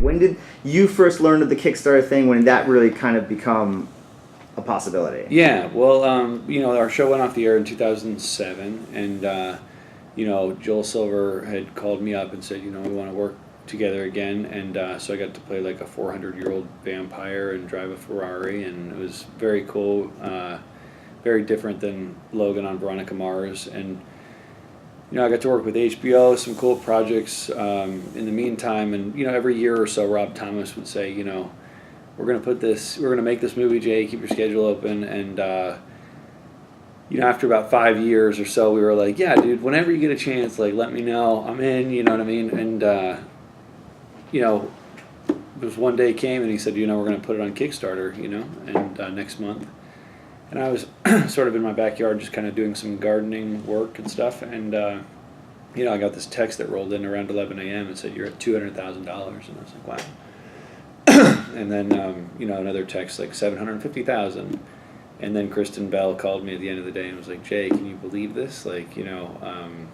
When did you first learn of the Kickstarter thing? When did that really kind of become a possibility? Yeah, well, our show went off the air in 2007, and Joel Silver had called me up and said, we want to work together again, and so I got to play like a 400-year-old vampire and drive a Ferrari, and it was very cool, very different than Logan on Veronica Mars, and I got to work with HBO, some cool projects in the meantime, and every year or so, Rob Thomas would say, we're gonna make this movie, Jay. Keep your schedule open, and after about 5 years or so, we were like, yeah, dude, whenever you get a chance, like, let me know. I'm in. You know what I mean? And this one day came, and he said, we're gonna put it on Kickstarter, and next month. And I was sort of in my backyard, just kind of doing some gardening work and stuff, and I got this text that rolled in around 11 a.m. and said, you're at $200,000, and I was like, wow. And then, another text like 750,000. And then Kristen Bell called me at the end of the day and was like, Jay, can you believe this? Like, and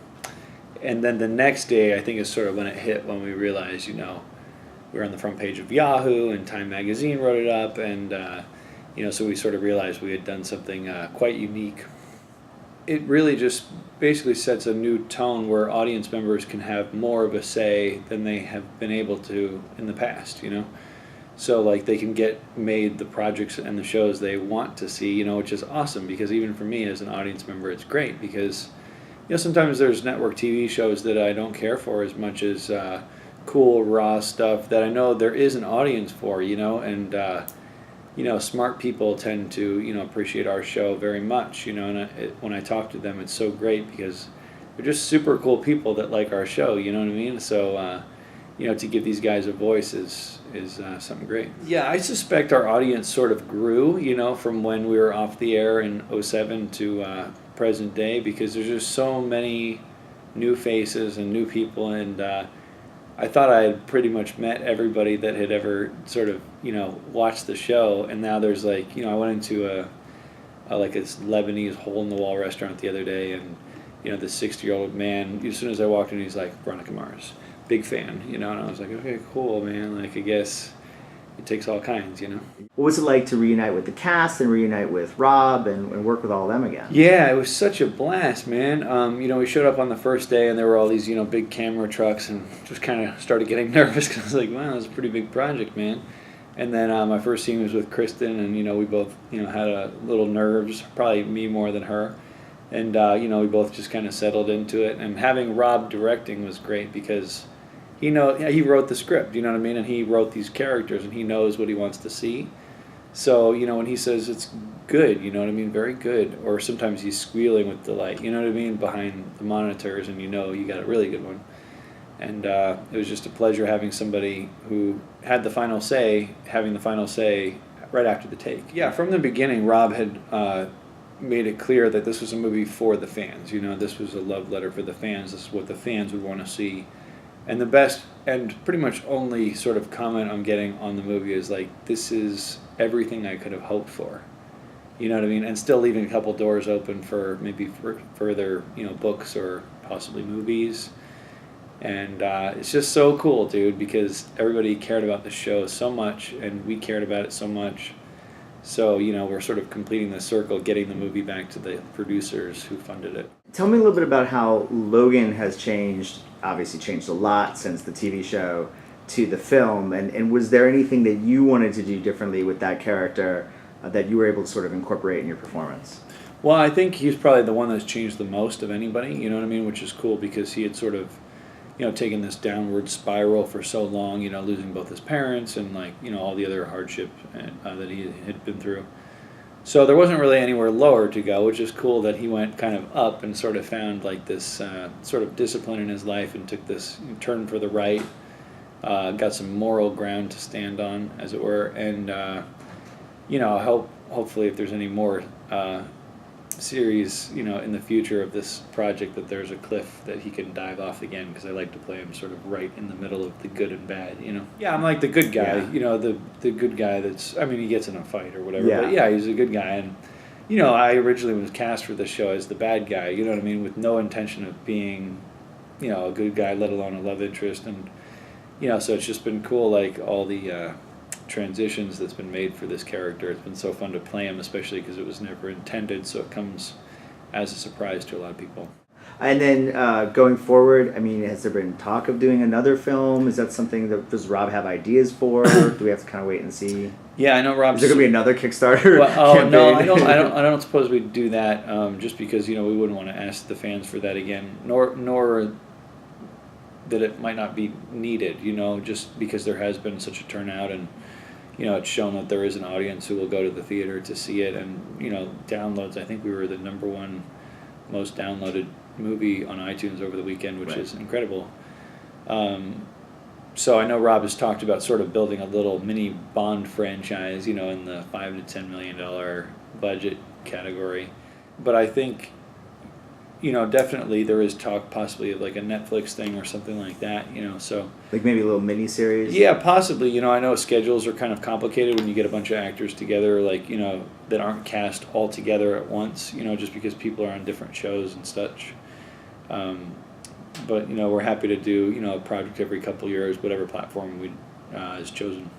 then the next day, I think is sort of when it hit, when we realized, we were on the front page of Yahoo, and Time Magazine wrote it up, and, so we sort of realized we had done something quite unique. It really just basically sets a new tone where audience members can have more of a say than they have been able to in the past, So like they can get made the projects and the shows they want to see, which is awesome, because even for me as an audience member, it's great because, sometimes there's network TV shows that I don't care for as much as cool, raw stuff that I know there is an audience for, and, smart people tend to, appreciate our show very much, and when I talk to them, it's so great because they're just super cool people that like our show, you know what I mean? So, to give these guys a voice is something great. Yeah, I suspect our audience sort of grew, from when we were off the air in 2007 to present day, because there's just so many new faces and new people, and I thought I had pretty much met everybody that had ever sort of, watched the show, and now there's like, I went into a this Lebanese hole-in-the-wall restaurant the other day, and, this 60-year-old man, as soon as I walked in, he's like, Veronica Mars. Big fan, and I was like, okay, cool, man. Like, I guess it takes all kinds, What was it like to reunite with the cast and reunite with Rob and work with all of them again? Yeah, it was such a blast, man. We showed up on the first day, and there were all these, big camera trucks, and just kind of started getting nervous because I was like, wow, that's a pretty big project, man. And then my first scene was with Kristen, and, we both, had a little nerves, probably me more than her. And, we both just kind of settled into it. And having Rob directing was great because he wrote the script, you know what I mean? And he wrote these characters, and he knows what he wants to see. So, when he says it's good, you know what I mean? Very good. Or sometimes he's squealing with delight, you know what I mean? Behind the monitors, and you got a really good one. And it was just a pleasure having somebody who had the final say, having the final say right after the take. Yeah, from the beginning, Rob had made it clear that this was a movie for the fans. This was a love letter for the fans. This is what the fans would want to see. And the best and pretty much only sort of comment I'm getting on the movie is like, this is everything I could have hoped for. You know what I mean? And still leaving a couple doors open for maybe further, books or possibly movies. And it's just so cool, dude, because everybody cared about the show so much, and we cared about it so much. So, we're sort of completing the circle, getting the movie back to the producers who funded it. Tell me a little bit about how Logan has changed, obviously changed a lot since the TV show to the film, and was there anything that you wanted to do differently with that character that you were able to sort of incorporate in your performance? Well, I think he's probably the one that's changed the most of anybody, you know what I mean, which is cool because he had sort of, taken this downward spiral for so long, losing both his parents and all the other hardship that he had been through. So there wasn't really anywhere lower to go, which is cool that he went kind of up and sort of found like this sort of discipline in his life and took this turn for the right, got some moral ground to stand on, as it were, and hopefully if there's any more series, in the future of this project, that there's a cliff that he can dive off again, because I like to play him sort of right in the middle of the good and bad, Yeah, I'm like the good guy, the good guy that's, he gets in a fight or whatever, but yeah, he's a good guy, and, I originally was cast for this show as the bad guy, you know what I mean, with no intention of being, a good guy, let alone a love interest, and, So it's just been cool, like all the transitions that's been made for this character. It's been so fun to play him, especially because it was never intended, so it comes as a surprise to a lot of people. And then going forward, I mean, has there been talk of doing another film? Is that something that does Rob have ideas for? Do we have to kind of wait and see? Yeah, I know Rob's. Is there gonna be another Kickstarter? Well, campaign? no, I don't suppose we'd do that. Just because we wouldn't want to ask the fans for that again, nor that it might not be needed. Just because there has been such a turnout, and it's shown that there is an audience who will go to the theater to see it, and downloads. I think we were the #1 most downloaded movie on iTunes over the weekend, which is incredible. So I know Rob has talked about sort of building a little mini Bond franchise, in the $5 to $10 million budget category. But I think, definitely there is talk possibly of like a Netflix thing or something like that, so. Like maybe a little mini series? Yeah, possibly. I know schedules are kind of complicated when you get a bunch of actors together, like, that aren't cast all together at once, just because people are on different shows and such. But we're happy to do a project every couple years, whatever platform is chosen.